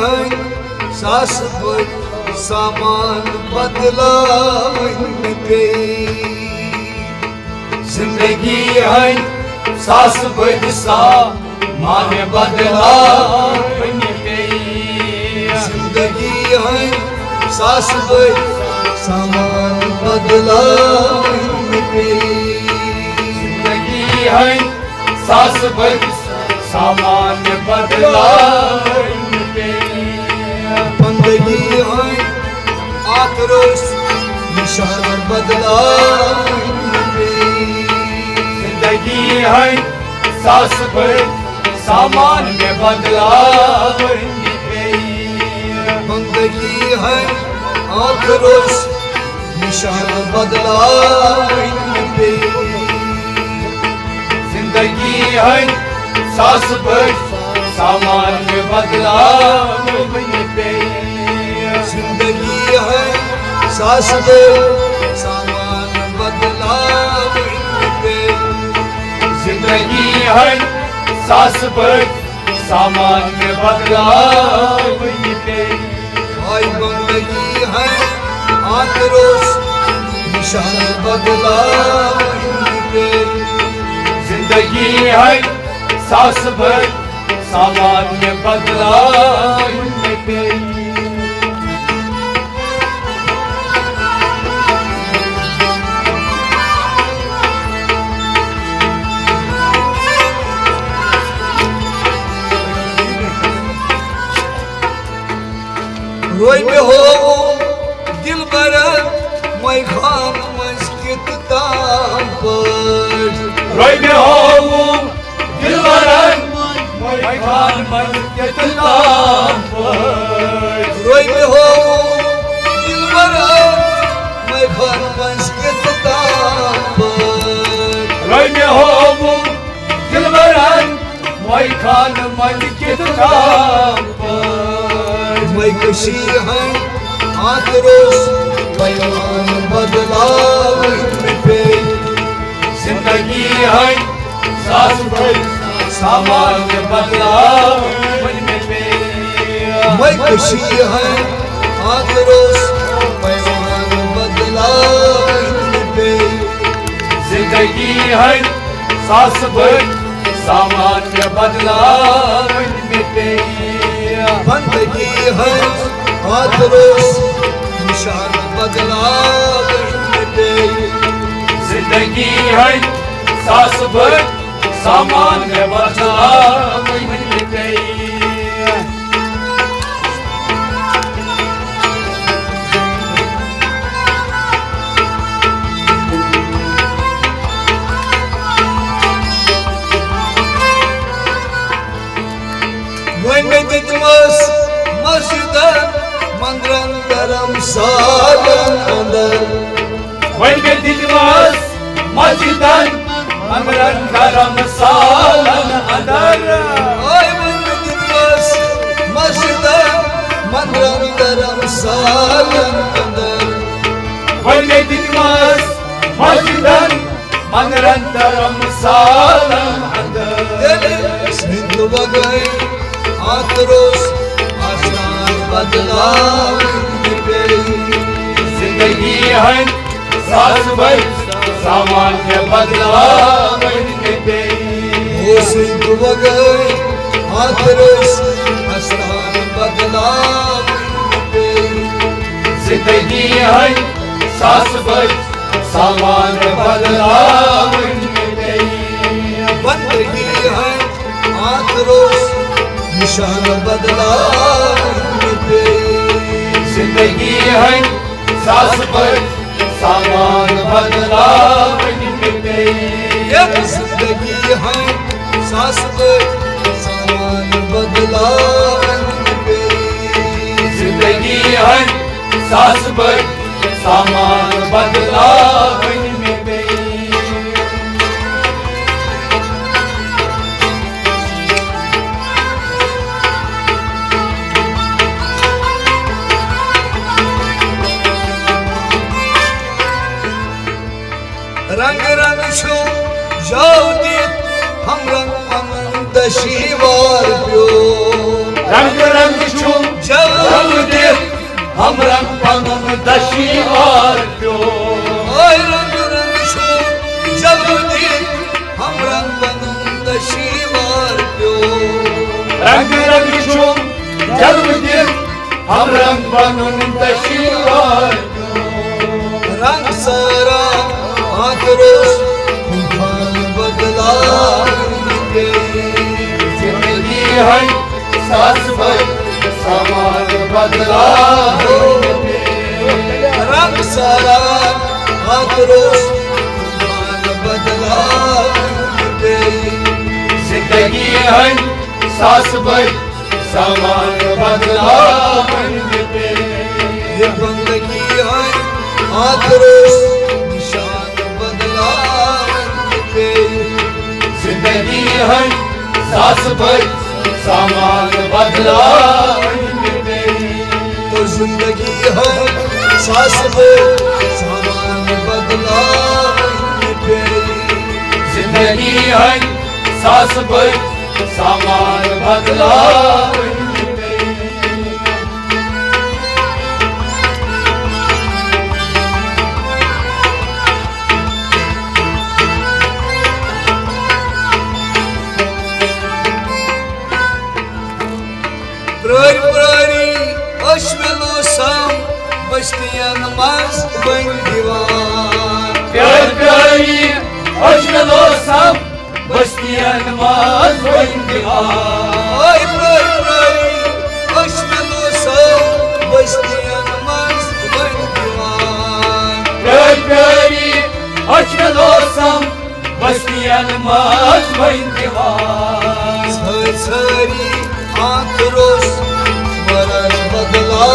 हन सास बद सामान बदलावन पे जिंदगी हन सास बद सामान बदलावन पे जिंदगी हन सास बद सामान बदलावन पे जिंदगी हन सास बद सामान बदलावन पे बंदगी हन आक्रोश निशान बदलावन पे जिंदगी हन सास बद सामान बदलावन पे बंदगी हन आक्रोश निशान बदलावन पे जिंदगी हन सास बद सामान बदलावन पे जिंदगी है सास बद सामान बदलावन पे जिंदगी हन सास बद सामान बदलावन पे भाई बंदगी है आक्रोश निशान बदलावन पे जिंदगी हन सास बद सामान बदलावन पे रोई में हो दिल बरा मैं खान मस्कित ताम पर रोई में हो दिलबरन मैं खान मन के ताम पर रोई में हो दिल बरा मैं खान मस्कित ताम पर रोई में हो दिलबरन मैं खान मन के ताम पर मैं कशी है आक्रोश पैमान बदलावन पे जिंदगी हन सास बद सामान बदलावन पे मैं कशी है आक्रोश पैमान बदलावन पे जिंदगी हन सास बद सामान बदलावन पे बंदगी है आक्रोश निशान बदलावन पे जिंदगी हन सास बद सामान बदलावन पे मैं दिदमस मस्जिदन मंदिरम सालन अंदर वही में दिलवास मस्जिदन अमरन करम सालन अंदर ओए मैं दिदमस मस्जिदन मंदिरम सालन अंदर वही में दिलवास मस्जिदन अमरन करम सालन अंदर सिंधु बगई आक्रोश आसान बदलावन पे जिंदगी हन सास बद सामान्य बदलावन पे ओ सिंधु बगई आक्रोश आसान बदलावन पे जिंदगी हन सास बद सामान्य बदलावन पे बंदगी है आक्रोश निशान बदलावन पे जिंदगी हन सास बद सामान बदलावन पे एक जिंदगी है सास बद सामान बदलावन पे जिंदगी हन सास बद सामान बदलावन पे रंग रंग छो जाओ दीप हम रंग अमन दशीवार प्यो रंग रंग छुम हमरंग पनुन दशीवार प्यो ओए रंग रंग छो जब दिन हम रंग बनूं दशीवार प्यो रंग रंग छो जन्मदिन हमरंग पनुन दशीवार रंग सारा आक्रोश तूफान बदला जिंदगी है सास भर सामान बदला रंग सारा आक्रोश तूफान बदला जिंदगी है सास भर सामान बदला ये बंदगी है आक्रोश निशान बदला जिंदगी है सास भर सामान बदला तो जिंदगी है सास में सामान बदला जिंदगी है सास भर सामान बदला प्रारी प्रारी अश्विनो साम बस्तियां नमाज बन दीवान प्यार प्यारी अश्वलो सब बस्तियां नमाज बन दीवार ओए प्रारी प्रारी अश्विनो साम बस्तियां नमाज बन दीवान प्यार प्यारी अश्वलो सब बस्तियां नमाज बन दीवार सारी आक्रोश स्मरण बदला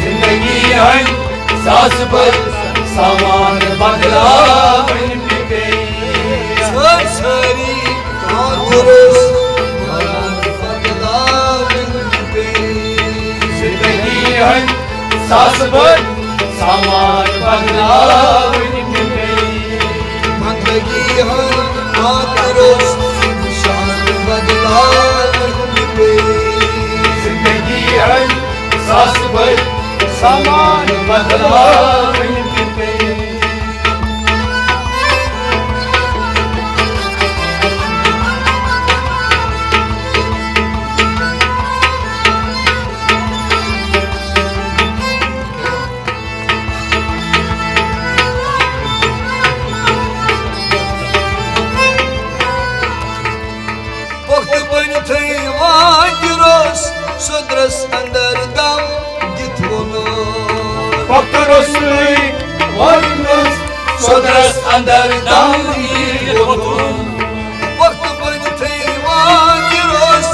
जिंदगी है सास पर सामान बदला सारी आक्रोश स्मरण बदला जिंदगी है सास पर सामान बदला बंदगी है आक्रोश निशान बदला जिंदगी है सास पर सामान बदला वक्त बन थे वागिरोस सुद्रस अंदर दम जितवनो Poktorosui, Warnos, Sodras andar dami otun. वक्त बन थे वागिरोस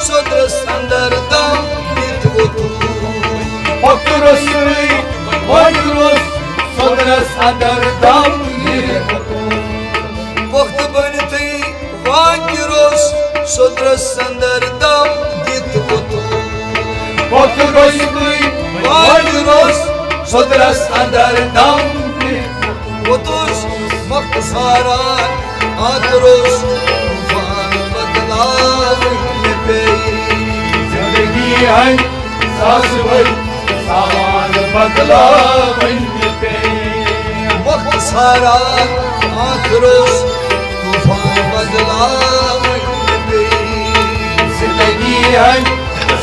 सुद्रस अंदर दम जितवनो Poktorosui, Warnos, Sodras andar dami otun. वक्त बन थे वागिरोस सुद्रस अंदर दम जितवनो Poktorosui, Warnos, Sodras andar dami वतुस वक्त सारा आक्रोश तूफान बदला पे जिंदगी है सास भर सामान बदला पे वक्त सारा आक्रोश तूफान बदला जिंदगी है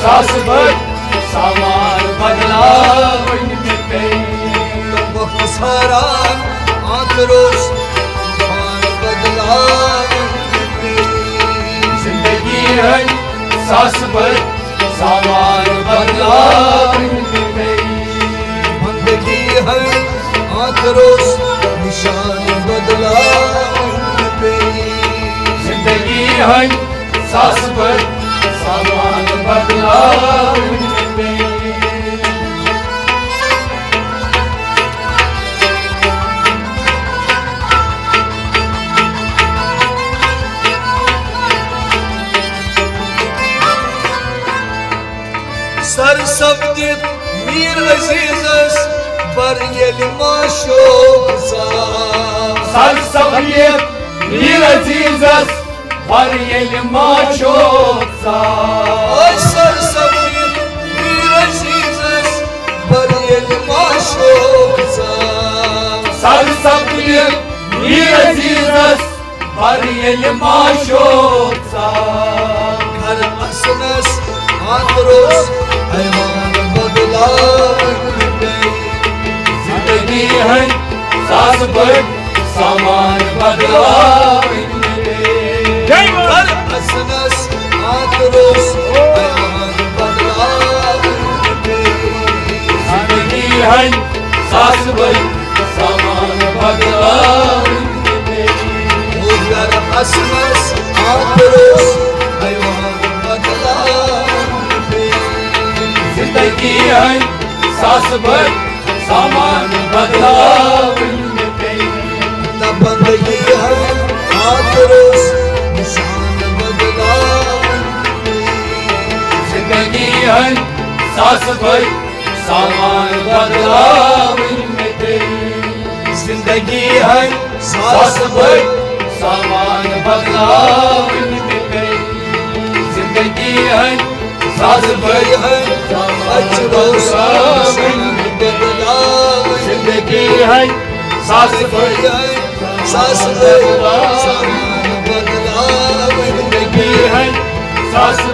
सास भर सामान बदला पे वक्त सारा आक्रोश तूफान बदला जिंदगी है सास भर सामान बदला पे बंदगी है आक्रोश निशान बदला जिंदगी है सास भर सामान बदला पे सर सब्दित मीर अजीजस पर येली माशो सर सफियत मीर अजीजस पर येली माशो सर सब्दित मीर माशोक सा सर सपने मीर अजीजस भर येल माशोक सा घर असनस आक्रोश ऐवान बदलावन पे जिंदगी है सास पर सामान बदलावन पे घर असनस आक्रोश ऐवान बदलावन पे जिंदगी है सास पर सामान बदलावन पे वो घर असनस आक्रोश ऐवान बदलावन पे जिंदगी है सास पर सामान बदलावन पे बंदगी है आक्रोश निशान बदलावन पे जिंदगी है सास पर सामान बदलावन पे जिंदगी है सास पर सामान बदलावन पे जिंदगी है सास पर अचरोस बदलावन जिंदगी है सास पर सास सामान बदलावन जिंदगी है सास